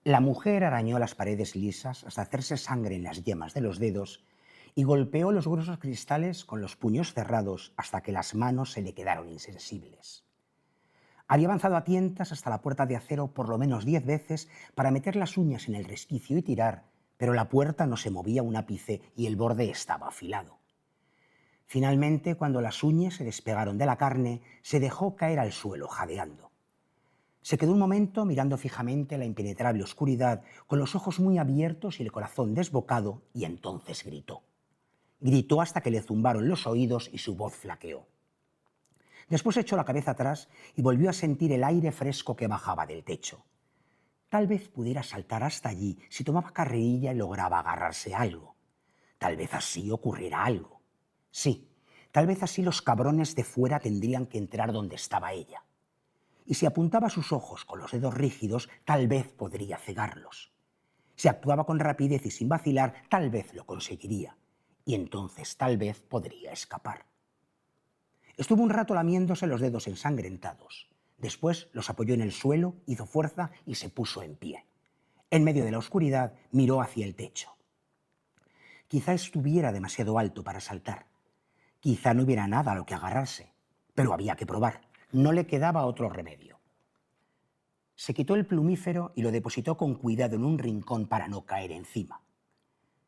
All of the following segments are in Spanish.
La mujer arañó las paredes lisas hasta hacerse sangre en las yemas de los dedos y golpeó los gruesos cristales con los puños cerrados hasta que las manos se le quedaron insensibles. Había avanzado a tientas hasta la puerta de acero por lo menos 10 veces para meter las uñas en el resquicio y tirar, pero la puerta no se movía un ápice y el borde estaba afilado. Finalmente, cuando las uñas se despegaron de la carne, se dejó caer al suelo jadeando. Se quedó un momento mirando fijamente la impenetrable oscuridad, con los ojos muy abiertos y el corazón desbocado, y entonces gritó. Gritó hasta que le zumbaron los oídos y su voz flaqueó. Después echó la cabeza atrás y volvió a sentir el aire fresco que bajaba del techo. Tal vez pudiera saltar hasta allí si tomaba carrerilla y lograba agarrarse a algo. Tal vez así ocurriera algo. Sí, tal vez así los cabrones de fuera tendrían que entrar donde estaba ella. Y si apuntaba sus ojos con los dedos rígidos, tal vez podría cegarlos. Si actuaba con rapidez y sin vacilar, tal vez lo conseguiría. Y entonces tal vez podría escapar. Estuvo un rato lamiéndose los dedos ensangrentados. Después los apoyó en el suelo, hizo fuerza y se puso en pie. En medio de la oscuridad miró hacia el techo. Quizá estuviera demasiado alto para saltar. Quizá no hubiera nada a lo que agarrarse. Pero había que probar. No le quedaba otro remedio. Se quitó el plumífero y lo depositó con cuidado en un rincón para no caer encima.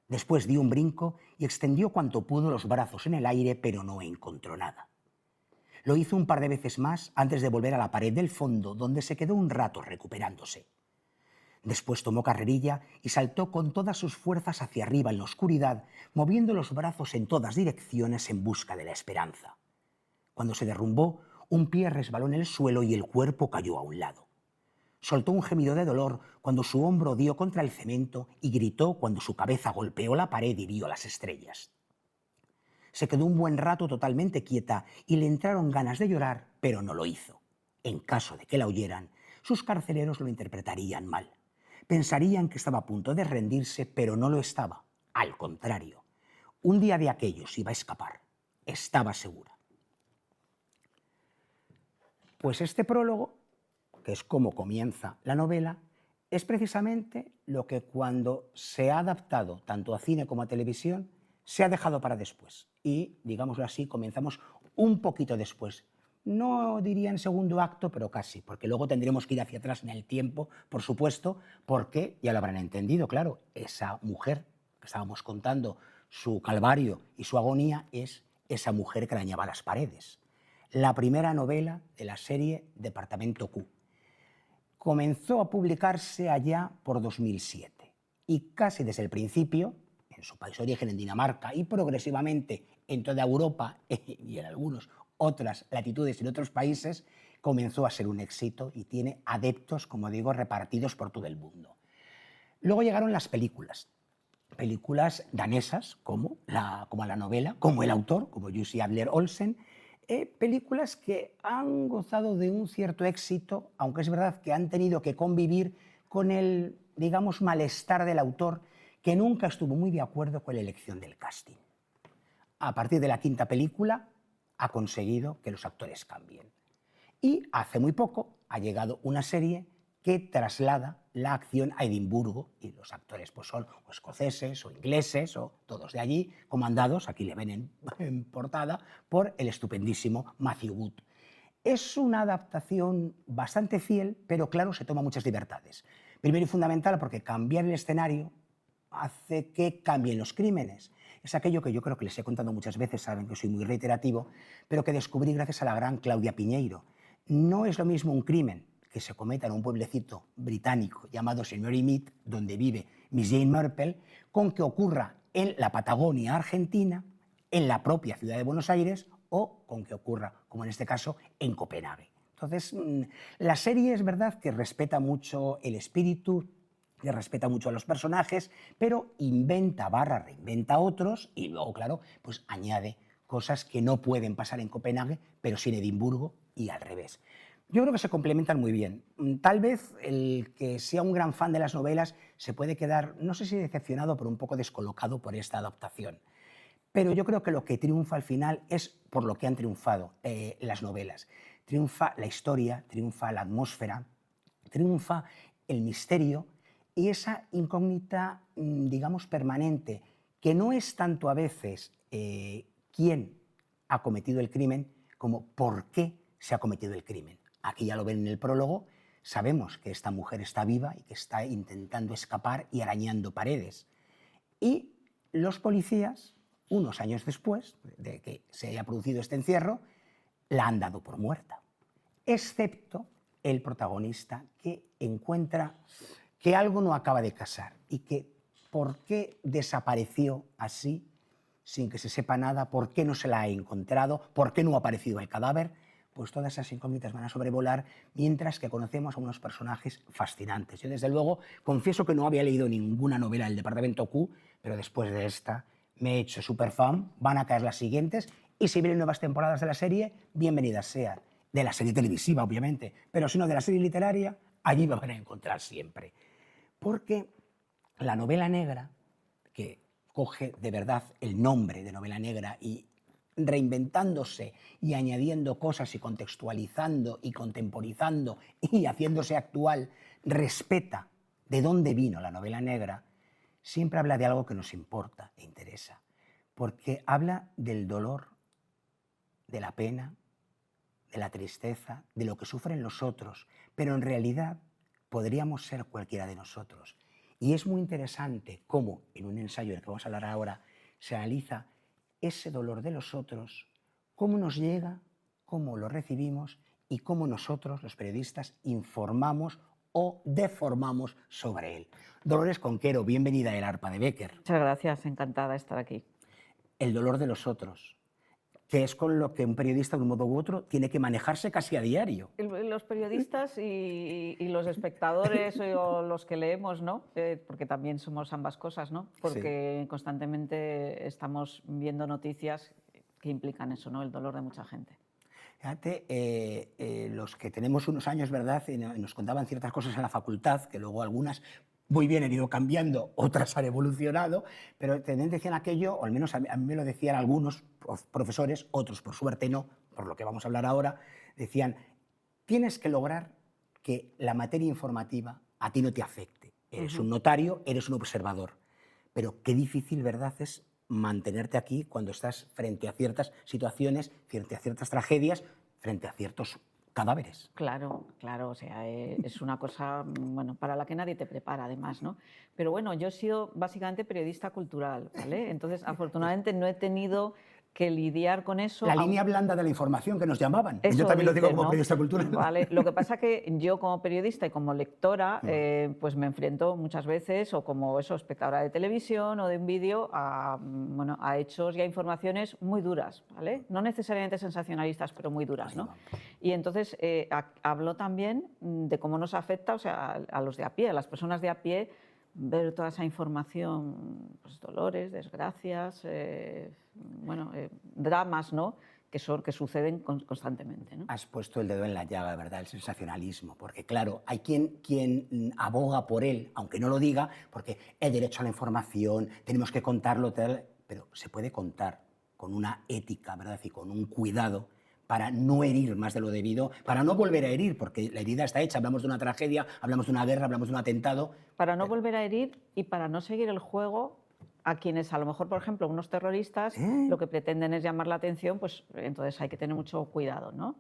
Después dio un brinco y extendió cuanto pudo los brazos en el aire, pero no encontró nada. Lo hizo un par de veces más antes de volver a la pared del fondo, donde se quedó un rato recuperándose. Después tomó carrerilla y saltó con todas sus fuerzas hacia arriba en la oscuridad, moviendo los brazos en todas direcciones en busca de la esperanza. Cuando se derrumbó, un pie resbaló en el suelo y el cuerpo cayó a un lado. Soltó un gemido de dolor cuando su hombro dio contra el cemento y gritó cuando su cabeza golpeó la pared y vio las estrellas. Se quedó un buen rato totalmente quieta y le entraron ganas de llorar, pero no lo hizo. En caso de que la oyeran, sus carceleros lo interpretarían mal. Pensarían que estaba a punto de rendirse, pero no lo estaba. Al contrario, un día de aquellos iba a escapar. Estaba segura. Pues este prólogo, que es como comienza la novela, es precisamente lo que cuando se ha adaptado tanto a cine como a televisión se ha dejado para después. Y, digámoslo así, comenzamos un poquito después. No diría en segundo acto, pero casi, porque luego tendremos que ir hacia atrás en el tiempo, por supuesto, porque, ya lo habrán entendido, claro, esa mujer que estábamos contando, su calvario y su agonía, es esa mujer que arañaba las paredes. La primera novela de la serie Departamento Q. Comenzó a publicarse allá por 2007 y casi desde el principio, en su país de origen, en Dinamarca, y progresivamente en toda Europa y en algunas otras latitudes y en otros países, comenzó a ser un éxito y tiene adeptos, como digo, repartidos por todo el mundo. Luego llegaron las películas danesas, como la novela, como el autor, como Jussi Adler Olsen, películas que han gozado de un cierto éxito, aunque es verdad que han tenido que convivir con el, digamos, malestar del autor, que nunca estuvo muy de acuerdo con la elección del casting. A partir de la quinta película ha conseguido que los actores cambien. Y hace muy poco ha llegado una serie que traslada la acción a Edimburgo y los actores pues son o escoceses o ingleses o todos de allí, comandados, aquí le ven en portada, por el estupendísimo Matthew Wood. Es una adaptación bastante fiel, pero claro, se toma muchas libertades. Primero y fundamental porque cambiar el escenario hace que cambien los crímenes. Es aquello que yo creo que les he contado muchas veces, saben que soy muy reiterativo, pero que descubrí gracias a la gran Claudia Piñeiro. No es lo mismo un crimen que se cometa en un pueblecito británico llamado Señory Mead, donde vive Miss Jane Marple, con que ocurra en la Patagonia argentina, en la propia ciudad de Buenos Aires o con que ocurra, como en este caso, en Copenhague. Entonces, la serie es verdad que respeta mucho el espíritu, que respeta mucho a los personajes, pero inventa reinventa otros y luego, claro, pues añade cosas que no pueden pasar en Copenhague, pero sí en Edimburgo y al revés. Yo creo que se complementan muy bien. Tal vez el que sea un gran fan de las novelas se puede quedar, no sé si decepcionado, pero un poco descolocado por esta adaptación. Pero yo creo que lo que triunfa al final es por lo que han triunfado las novelas. Triunfa la historia, triunfa la atmósfera, triunfa el misterio y esa incógnita, digamos, permanente, que no es tanto a veces quién ha cometido el crimen como por qué se ha cometido el crimen. Aquí ya lo ven en el prólogo, sabemos que esta mujer está viva y que está intentando escapar y arañando paredes. Y los policías, unos años después de que se haya producido este encierro, la han dado por muerta, excepto el protagonista, que encuentra que algo no acaba de casar y que por qué desapareció así sin que se sepa nada, por qué no se la ha encontrado, por qué no ha aparecido el cadáver. Pues todas esas incógnitas van a sobrevolar, mientras que conocemos a unos personajes fascinantes. Yo, desde luego, confieso que no había leído ninguna novela del Departamento Q, pero después de esta me he hecho súper fan, van a caer las siguientes, y si vienen nuevas temporadas de la serie, bienvenidas sean. De la serie televisiva, obviamente, pero si no de la serie literaria, allí me van a encontrar siempre. Porque la novela negra, que coge de verdad el nombre de novela negra y reinventándose y añadiendo cosas y contextualizando y contemporizando y haciéndose actual, respeta de dónde vino la novela negra, siempre habla de algo que nos importa e interesa, porque habla del dolor, de la pena, de la tristeza, de lo que sufren los otros, pero en realidad podríamos ser cualquiera de nosotros. Y es muy interesante cómo, en un ensayo del que vamos a hablar ahora, se analiza ese dolor de los otros, cómo nos llega, cómo lo recibimos y cómo nosotros, los periodistas, informamos o deformamos sobre él. Dolores Conquero, bienvenida a El Arpa de Bécquer. Muchas gracias, encantada de estar aquí. El dolor de los otros, que es con lo que un periodista, de un modo u otro, tiene que manejarse casi a diario. Los periodistas y los espectadores o los que leemos, ¿no? Porque también somos ambas cosas, ¿no? Porque sí, constantemente estamos viendo noticias que implican eso, ¿no? El dolor de mucha gente. Fíjate, los que tenemos unos años, ¿verdad?, y nos contaban ciertas cosas en la facultad, que luego algunas muy bien han ido cambiando, otras han evolucionado, pero también decían aquello, o al menos a mí me lo decían algunos profesores, otros por suerte no, por lo que vamos a hablar ahora, decían, tienes que lograr que la materia informativa a ti no te afecte. Eres un notario, eres un observador, pero qué difícil, ¿verdad?, es mantenerte aquí cuando estás frente a ciertas situaciones, frente a ciertas tragedias, frente a ciertos cadáveres. Claro, claro, o sea, es una cosa, bueno, para la que nadie te prepara, además, ¿no? Pero bueno, yo he sido básicamente periodista cultural, ¿vale? Entonces, afortunadamente no he tenido que lidiar con eso. La línea blanda de la información que nos llamaban. Eso yo también dices, lo digo como ¿no? periodista cultural. Vale. Lo que pasa que yo como periodista y como lectora, pues me enfrento muchas veces, o como eso, espectadora de televisión o de un vídeo, a, bueno, a hechos y a informaciones muy duras, ¿vale? No necesariamente sensacionalistas, pero muy duras, ¿no? Y entonces hablo también de cómo nos afecta, o sea, a los de a pie, a las personas de a pie, ver toda esa información, pues dolores, desgracias, bueno, dramas, ¿no?, que suceden constantemente, ¿no? Has puesto el dedo en la llaga, ¿verdad? El sensacionalismo, porque claro, hay quien aboga por él, aunque no lo diga, porque el derecho a la información, tenemos que contarlo, tal, pero se puede contar con una ética, ¿verdad?, y con un cuidado para no herir más de lo debido, para no volver a herir, porque la herida está hecha, hablamos de una tragedia, hablamos de una guerra, hablamos de un atentado. Para no volver a herir y para no seguir el juego a quienes a lo mejor, por ejemplo, unos terroristas lo que pretenden es llamar la atención, pues entonces hay que tener mucho cuidado, ¿no?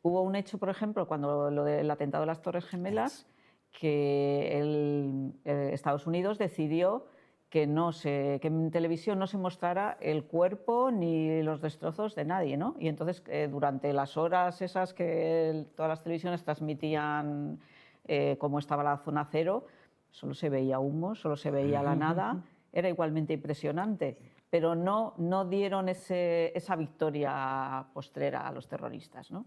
Hubo un hecho, por ejemplo, cuando lo del atentado de las Torres Gemelas, que Estados Unidos decidió que en televisión no se mostrara el cuerpo ni los destrozos de nadie, ¿no? Y entonces durante las horas esas que todas las televisiones transmitían cómo estaba la zona cero, solo se veía humo, solo se veía la nada. Era igualmente impresionante, pero no dieron esa victoria postrera a los terroristas, ¿no?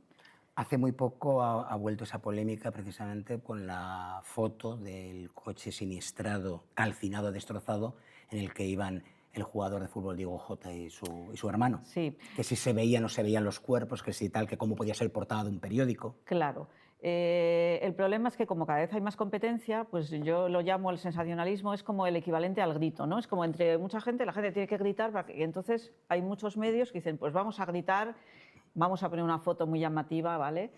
Hace muy poco ha vuelto esa polémica precisamente con la foto del coche siniestrado, calcinado, destrozado, en el que iban el jugador de fútbol Diego Jota y su hermano. Sí. Que si se veían o no se veían los cuerpos, que si tal, que cómo podía ser portada de un periódico. Claro. El problema es que como cada vez hay más competencia, pues yo lo llamo el sensacionalismo, es como el equivalente al grito, ¿no? Es como entre mucha gente, la gente tiene que gritar, y entonces hay muchos medios que dicen, pues vamos a gritar, vamos a poner una foto muy llamativa, ¿vale?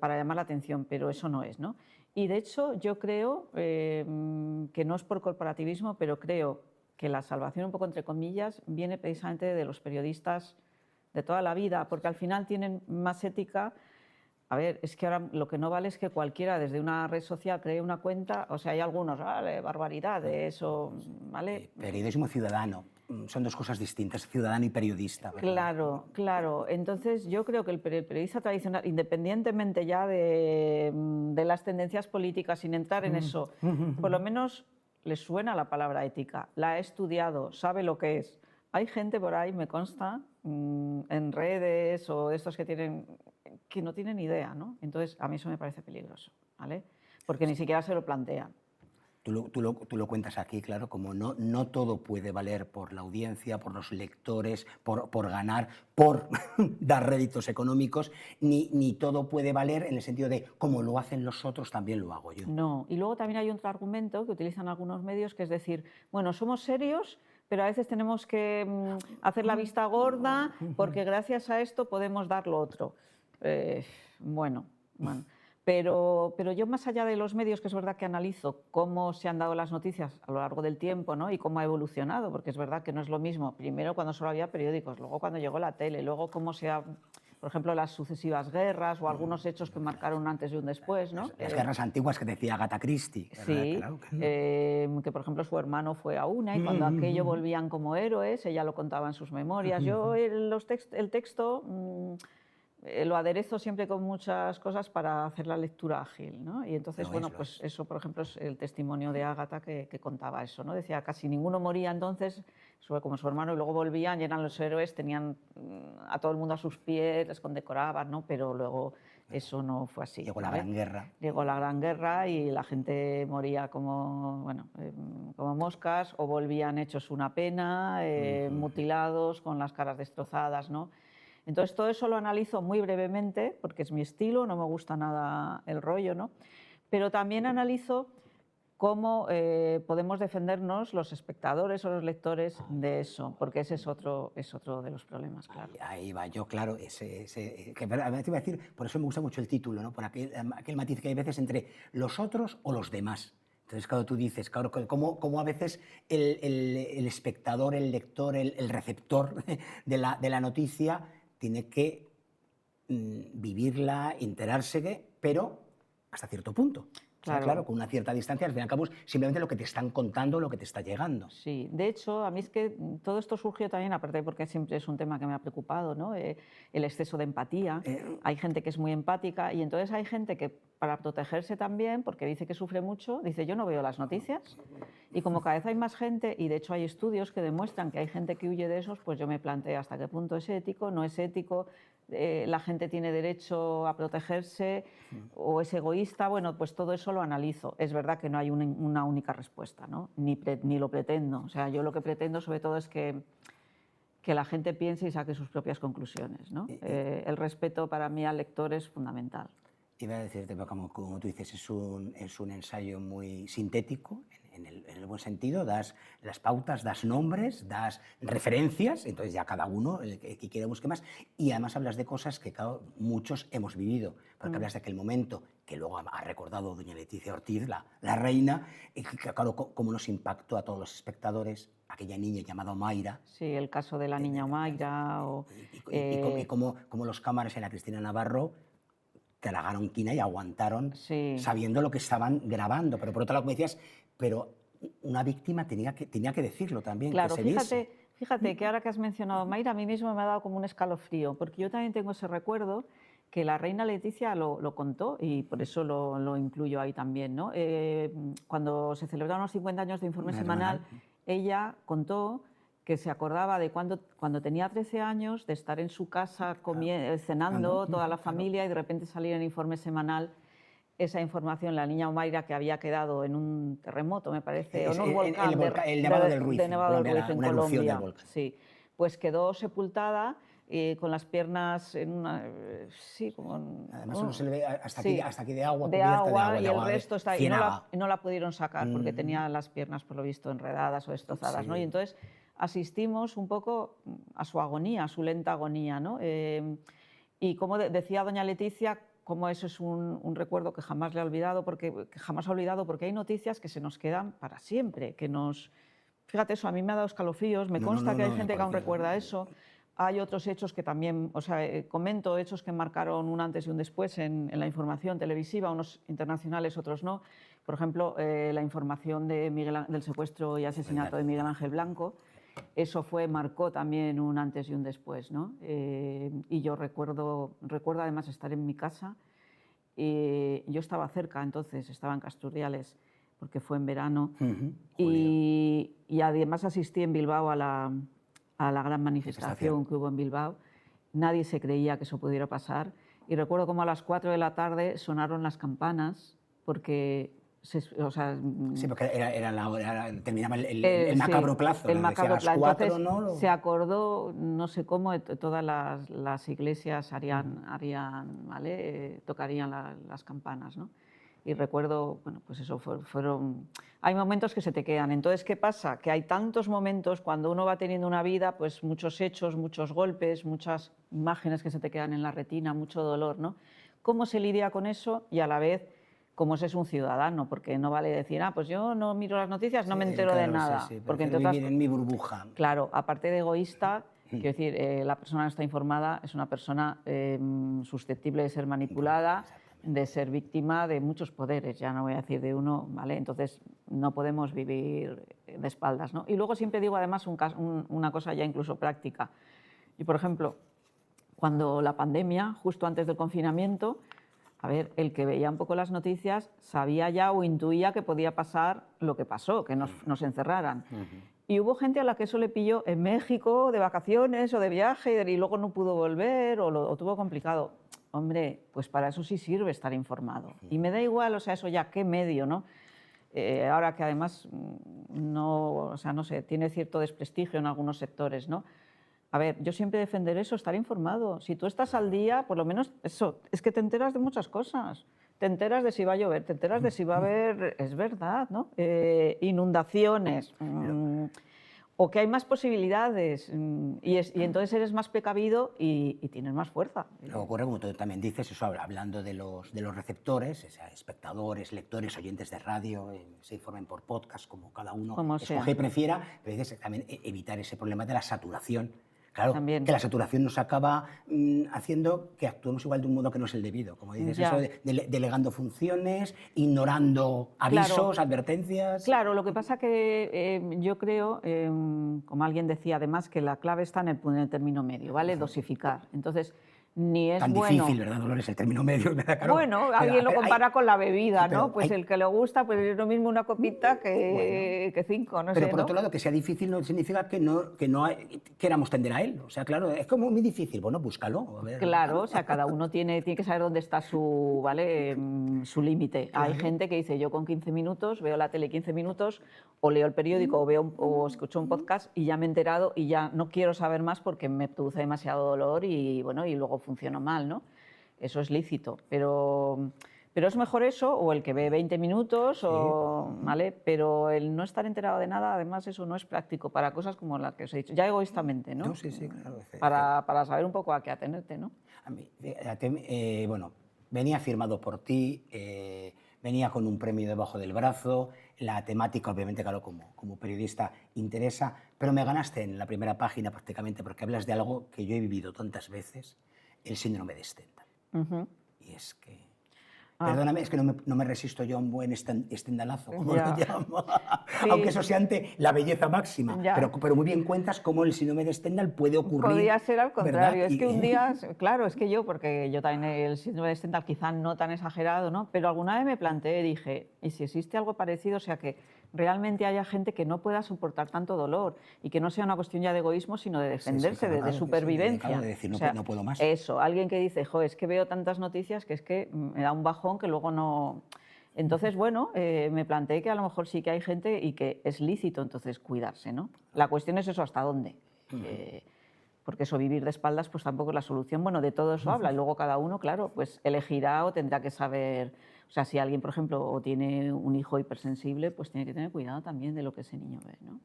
Para llamar la atención, pero eso no es, ¿no? Y de hecho yo creo que no es por corporativismo, pero creo que la salvación, un poco entre comillas, viene precisamente de los periodistas de toda la vida, porque al final tienen más ética. A ver, es que ahora lo que no vale es que cualquiera desde una red social cree una cuenta, o sea, hay algunos, vale, barbaridades, o, ¿vale? Periodismo ciudadano, son dos cosas distintas, ciudadano y periodista, ¿verdad? Claro, claro. Entonces yo creo que el periodista tradicional, independientemente ya de las tendencias políticas, sin entrar en eso, por lo menos le suena la palabra ética, la ha estudiado, sabe lo que es. Hay gente por ahí, me consta, en redes o estos que no tienen idea, ¿no? Entonces a mí eso me parece peligroso, ¿vale? Porque ni siquiera se lo plantean. Tú lo cuentas aquí, claro, como no todo puede valer por la audiencia, por los lectores, por ganar, por dar réditos económicos, ni todo puede valer en el sentido de como lo hacen los otros, también lo hago yo. No, y luego también hay otro argumento que utilizan algunos medios, que es decir, bueno, somos serios, pero a veces tenemos que hacer la vista gorda porque gracias a esto podemos dar lo otro. Bueno. Pero yo, más allá de los medios, que es verdad que analizo cómo se han dado las noticias a lo largo del tiempo, ¿no? Y cómo ha evolucionado, porque es verdad que no es lo mismo, primero cuando solo había periódicos, luego cuando llegó la tele, luego cómo se ha, por ejemplo, las sucesivas guerras o algunos hechos que marcaron un antes y un después, ¿no? Las guerras antiguas que decía Agatha Christie, ¿verdad? Sí, Claro. que por ejemplo su hermano fue a una y cuando aquello volvían como héroes, ella lo contaba en sus memorias. Yo el texto lo aderezo siempre con muchas cosas para hacer la lectura ágil, ¿no? Y entonces, bueno, pues eso, por ejemplo, es el testimonio de Ágata que contaba eso, ¿no? Decía, casi ninguno moría entonces, como su hermano, y luego volvían y eran los héroes, tenían a todo el mundo a sus pies, les condecoraban, ¿no? Pero luego eso no fue así. Llegó la Gran Guerra. Llegó la Gran Guerra y la gente moría como, bueno, como moscas, o volvían hechos una pena, mutilados, con las caras destrozadas, ¿no? Entonces todo eso lo analizo muy brevemente, porque es mi estilo, no me gusta nada el rollo, ¿no? Pero también analizo cómo podemos defendernos los espectadores o los lectores de eso, porque ese es otro de los problemas, claro. Ahí va yo, claro, que te iba a decir, por eso me gusta mucho el título, ¿no? Por aquel matiz que hay veces entre los otros o los demás. Entonces, claro, tú dices, claro, cómo a veces el espectador, el lector, el receptor de la noticia tiene que vivirla, enterarse, pero hasta cierto punto. Claro. Claro, con una cierta distancia, al fin y al cabo, simplemente lo que te están contando, lo que te está llegando. Sí, de hecho, a mí es que todo esto surgió también, aparte porque siempre es un tema que me ha preocupado, ¿no? El exceso de empatía. Hay gente que es muy empática y entonces hay gente que, para protegerse también, porque dice que sufre mucho, dice yo no veo las noticias. Y como cada vez hay más gente, y de hecho hay estudios que demuestran que hay gente que huye de esos, pues yo me planteo hasta qué punto es ético, no es ético, la gente tiene derecho a protegerse o es egoísta. Bueno, pues todo eso lo analizo. Es verdad que no hay una única respuesta, ¿no? Ni lo pretendo. O sea, yo lo que pretendo sobre todo es que la gente piense y saque sus propias conclusiones, ¿no? El respeto para mí al lector es fundamental. Iba a decirte, como tú dices, es un ensayo muy sintético, en el buen sentido, das las pautas, das nombres, das referencias, entonces ya cada uno, el que quiera, busque más, y además hablas de cosas que, claro, muchos hemos vivido, porque hablas de aquel momento que luego ha recordado doña Leticia Ortiz, la reina, y que, claro, cómo nos impactó a todos los espectadores aquella niña llamada Omaira. Sí, el caso de la niña Omaira. Y cómo los cámaras en la Cristina Navarro tragaron quina y aguantaron, sí, sabiendo lo que estaban grabando. Pero por otro lado, como decías, pero una víctima tenía que decirlo también. Claro, que se fíjate que ahora que has mencionado a Mayra, a mí mismo me ha dado como un escalofrío, porque yo también tengo ese recuerdo que la reina Leticia lo contó y por eso lo incluyo ahí también, ¿no? Cuando se celebraron los 50 años de Informe Semanal, ella contó que se acordaba de cuando tenía 13 años, de estar en su casa cenando toda la familia y de repente salir en Informe Semanal esa información, la niña Omaira, que había quedado en un terremoto, me parece, o en un volcán, el Nevado del Ruiz, en Colombia, erupción del sí, pues quedó sepultada con las piernas en una... Sí, como... Además solo se le ve hasta aquí de agua, de agua, y el resto está ahí. Y no la pudieron sacar porque tenía las piernas, por lo visto, enredadas o destrozadas, sí, ¿no? Y entonces asistimos un poco a su agonía, a su lenta agonía, ¿no? Y como decía doña Leticia, cómo eso es un recuerdo que jamás le ha olvidado, que jamás ha olvidado, porque hay noticias que se nos quedan para siempre, que nos... Fíjate, eso a mí me ha dado escalofríos, me consta que hay gente que aún recuerda eso. Hay otros hechos que también, o sea, comento hechos que marcaron un antes y un después en la información televisiva, unos internacionales, otros no. Por ejemplo, la información del secuestro y asesinato de Miguel Ángel Blanco, eso marcó también un antes y un después, ¿no? Y yo recuerdo además estar en mi casa, yo estaba cerca entonces, estaba en Casturriales, porque fue en verano, y además asistí en Bilbao a la gran manifestación que hubo en Bilbao. Nadie se creía que eso pudiera pasar, y recuerdo como a las 4 de la tarde sonaron las campanas, porque... Sí, porque era la hora, terminaba el macabro plazo. El macabro plazo. 4, entonces, ¿no? se acordó, no sé cómo, todas las iglesias ¿vale? Tocarían las campanas, ¿no? Y recuerdo, bueno, pues eso fueron... Hay momentos que se te quedan. Entonces, ¿qué pasa? Que hay tantos momentos cuando uno va teniendo una vida, pues muchos hechos, muchos golpes, muchas imágenes que se te quedan en la retina, mucho dolor, ¿no? ¿Cómo se lidia con eso? Y a la vez, cómo se es un ciudadano, porque no vale decir, pues yo no miro las noticias, no me entero de nada. Porque entre vivir en mi burbuja. Claro, aparte de egoísta, quiero decir, la persona que está informada es una persona susceptible de ser manipulada, de ser víctima de muchos poderes, ya no voy a decir de uno, ¿vale? Entonces no podemos vivir de espaldas, ¿no? Y luego siempre digo además una cosa ya incluso práctica. Yo, por ejemplo, cuando la pandemia, justo antes del confinamiento, a ver, el que veía un poco las noticias sabía ya o intuía que podía pasar lo que pasó, que nos encerraran. Y hubo gente a la que eso le pilló en México de vacaciones o de viaje y luego no pudo volver o tuvo complicado. Hombre, pues para eso sí sirve estar informado. Y me da igual, o sea, eso ya qué medio, ¿no? Ahora que además no sé, tiene cierto desprestigio en algunos sectores, ¿no? A ver, yo siempre defenderé eso, estar informado. Si tú estás al día, por lo menos eso, es que te enteras de muchas cosas. Te enteras de si va a llover, te enteras de si va a haber, es verdad, ¿no? Inundaciones, o que hay más posibilidades, y entonces eres más precavido y tienes más fuerza. Lo ocurre, como tú también dices, eso hablando de los receptores, o sea, espectadores, lectores, oyentes de radio, se informen por podcast, como cada uno escoge y prefiera, pero dices también evitar ese problema de la saturación. Claro, también. Que la saturación nos acaba haciendo que actuemos igual de un modo que no es el debido. Como dices, eso delegando funciones, ignorando avisos, advertencias. Claro, lo que pasa que yo creo, como alguien decía además, que la clave está en el término medio, ¿vale? Dosificar. Entonces, ni es tan bueno... difícil, ¿verdad, Dolores? El término medio, ¿verdad? Claro. Bueno, alguien lo compara con la bebida, ¿no? Pues el que le gusta, pues es lo mismo una copita que 5, no sé, pero por otro lado, que sea difícil no significa que no queramos tender a él. O sea, claro, es como muy difícil. Bueno, búscalo. A ver, claro, o sea, cada uno tiene que saber dónde está su límite. Hay gente que dice, yo con 15 minutos veo la tele 15 minutos, o leo el periódico, o escucho un podcast y ya me he enterado y ya no quiero saber más porque me produce demasiado dolor y, bueno, y luego funciono mal, ¿no? Eso es lícito, pero es mejor eso o el que ve 20 minutos, ¿vale? Pero el no estar enterado de nada, además, eso no es práctico para cosas como las que os he dicho, ya egoístamente, ¿no? Sí, claro. Para saber un poco a qué atenerte, ¿no? A mí, bueno, venía firmado por ti, venía con un premio debajo del brazo, la temática, obviamente, claro, como periodista interesa, pero me ganaste en la primera página prácticamente porque hablas de algo que yo he vivido tantas veces, el síndrome de Stendhal. Y es que, perdóname, es que no me resisto yo a un buen estendalazo, como lo llamo, aunque eso sea ante la belleza máxima, pero muy bien cuentas cómo el síndrome de Stendhal puede ocurrir. Podría ser al contrario, ¿verdad? Es que un día, claro, es que porque yo también el síndrome de Stendhal quizá no tan exagerado, ¿no? Pero alguna vez me planteé, dije, ¿y si existe algo parecido? O sea, que realmente haya gente que no pueda soportar tanto dolor y que no sea una cuestión ya de egoísmo, sino de defenderse, de supervivencia. De decir, no puedo más. Eso, alguien que dice, es que veo tantas noticias que es que me da un bajón que luego no... Entonces, bueno, me planteé que a lo mejor sí que hay gente y que es lícito entonces cuidarse, ¿no? La cuestión es eso, ¿hasta dónde? Porque eso, vivir de espaldas, pues tampoco es la solución. Bueno, de todo eso habla y luego cada uno, claro, pues elegirá o tendrá que saber... O sea, si alguien, por ejemplo, o tiene un hijo hipersensible, pues tiene que tener cuidado también de lo que ese niño ve, ¿no?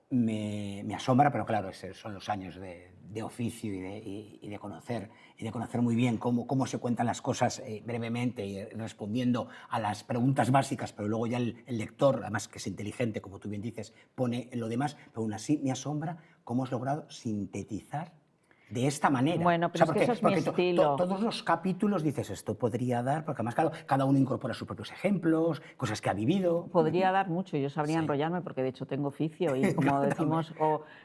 Me asombra, pero claro, son los años de de oficio y de conocer muy bien cómo se cuentan las cosas brevemente y respondiendo a las preguntas básicas, pero luego ya el lector, además que es inteligente, como tú bien dices, pone lo demás, pero aún así me asombra cómo has logrado sintetizar de esta manera. Bueno, pero es que eso es mi estilo. Todos los capítulos dices, esto podría dar, porque además, claro, cada uno incorpora sus propios ejemplos, cosas que ha vivido. Podría dar mucho, yo sabría enrollarme porque de hecho tengo oficio y como decimos,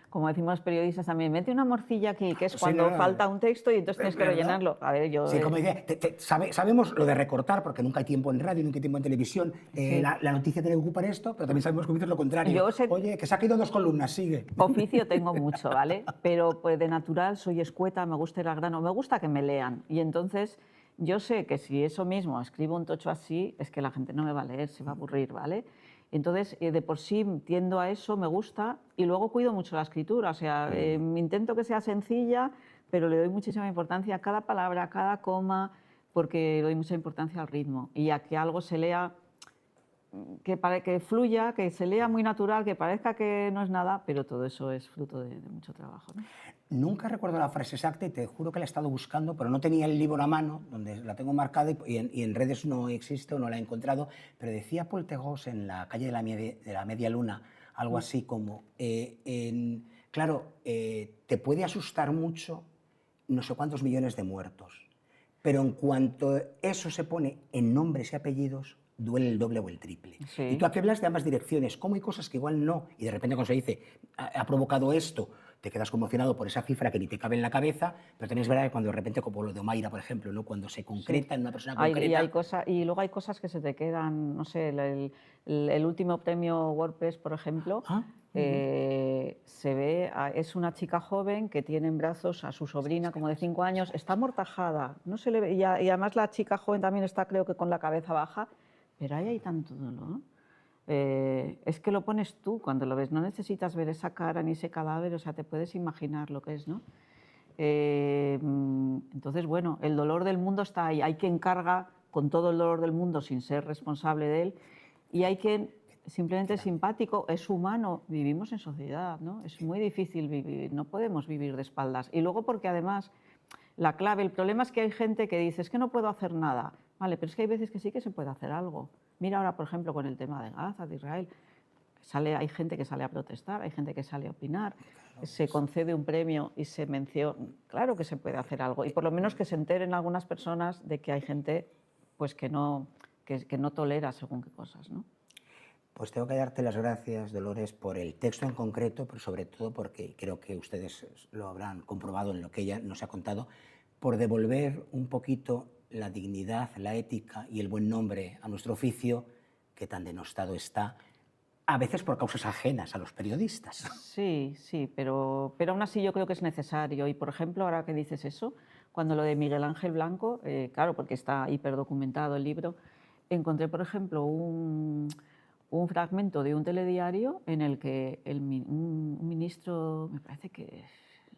como decimos periodistas también, mete una morcilla aquí, que es cuando falta un texto y entonces tienes que rellenarlo. A ver, yo... Sí, como dice, sabemos lo de recortar, porque nunca hay tiempo en radio, nunca hay tiempo en televisión, la noticia tiene que ocupar esto, pero también sabemos que dices lo contrario. Oye, que se ha caído 2 columnas, sigue. Oficio tengo mucho, ¿vale? Pero pues de natural soy escueta, me gusta ir al grano, me gusta que me lean. Y entonces yo sé que si eso mismo escribo un tocho así, es que la gente no me va a leer, se va a aburrir, ¿vale? Entonces, de por sí tiendo a eso, me gusta, y luego cuido mucho la escritura, o sea, intento que sea sencilla, pero le doy muchísima importancia a cada palabra, a cada coma, porque le doy mucha importancia al ritmo y a que algo se lea, que fluya, que se lea muy natural, que parezca que no es nada, pero todo eso es fruto de mucho trabajo, ¿no? Nunca recuerdo la frase exacta y te juro que la he estado buscando, pero no tenía el libro a mano, donde la tengo marcada y en redes no existe o no la he encontrado, pero decía Paul Tegos en La calle de la media luna, algo así como, claro, te puede asustar mucho no sé cuántos millones de muertos, pero en cuanto eso se pone en nombres y apellidos, duele el doble o el triple. Sí. Y tú aquí hablas de ambas direcciones, cómo hay cosas que igual no, y de repente cuando se dice, ha provocado esto, te quedas conmocionado por esa cifra que ni te cabe en la cabeza, pero también es verdad que cuando de repente, como lo de Omaira, por ejemplo, ¿no? Cuando se concreta en una persona concreta... Y luego hay cosas que se te quedan, no sé, el último premio WordPress, por ejemplo, se ve, es una chica joven que tiene en brazos a su sobrina como de 5 años, está amortajada, no se le ve, y además la chica joven también está, creo que con la cabeza baja, pero ahí hay tanto dolor. Es que lo pones tú cuando lo ves, no necesitas ver esa cara ni ese cadáver, o sea, te puedes imaginar lo que es, ¿no? Entonces, bueno, el dolor del mundo está ahí, hay quien carga con todo el dolor del mundo sin ser responsable de él y hay quien simplemente es simpático, es humano, vivimos en sociedad, ¿no? Es muy difícil vivir, no podemos vivir de espaldas. Y luego porque además la clave, el problema es que hay gente que dice, es que no puedo hacer nada, vale, pero es que hay veces que sí que se puede hacer algo. Mira ahora, por ejemplo, con el tema de Gaza, de Israel, hay gente que sale a protestar, hay gente que sale a opinar, se concede un premio y se menciona, claro que se puede hacer algo, y por lo menos que se enteren algunas personas de que hay gente pues, que no tolera según qué cosas, ¿no? Pues tengo que darte las gracias, Dolores, por el texto en concreto, pero sobre todo porque creo que ustedes lo habrán comprobado en lo que ella nos ha contado, por devolver un poquito la dignidad, la ética y el buen nombre a nuestro oficio, que tan denostado está, a veces por causas ajenas a los periodistas. Sí, sí, pero aún así yo creo que es necesario. Y, por ejemplo, ahora que dices eso, cuando lo de Miguel Ángel Blanco, claro, porque está hiperdocumentado el libro, encontré, por ejemplo, un fragmento de un telediario en el que un ministro, me parece que,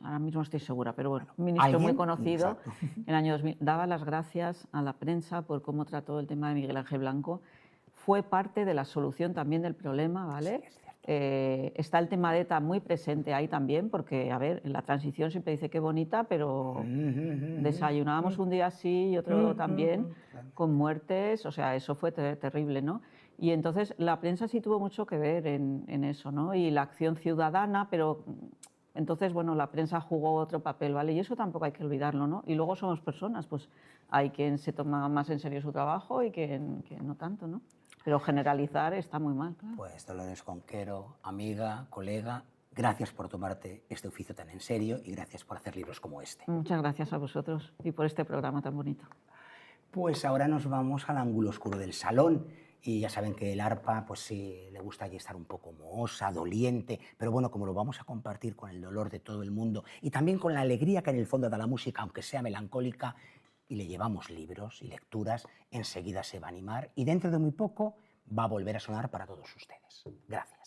ahora mismo estoy segura, pero bueno, un ministro muy conocido, en el año 2000, daba las gracias a la prensa por cómo trató el tema de Miguel Ángel Blanco. Fue parte de la solución también del problema, ¿vale? Sí, está el tema de ETA muy presente ahí también, porque, a ver, en la transición siempre dice qué bonita, pero desayunábamos un día así y otro también, con muertes, o sea, eso fue terrible, ¿no? Y entonces la prensa sí tuvo mucho que ver en eso, ¿no? Y la acción ciudadana, pero entonces, bueno, la prensa jugó otro papel, ¿vale? Y eso tampoco hay que olvidarlo, ¿no? Y luego somos personas, pues hay quien se toma más en serio su trabajo y quien no tanto, ¿no? Pero generalizar está muy mal, claro. Pues Dolores Conquero, amiga, colega, gracias por tomarte este oficio tan en serio y gracias por hacer libros como este. Muchas gracias a vosotros y por este programa tan bonito. Pues ahora nos vamos al ángulo oscuro del salón y ya saben que el arpa, pues sí, le gusta allí estar un poco mohosa, doliente, pero bueno, como lo vamos a compartir con el dolor de todo el mundo y también con la alegría que en el fondo da la música, aunque sea melancólica, y le llevamos libros y lecturas, enseguida se va a animar y dentro de muy poco va a volver a sonar para todos ustedes. Gracias.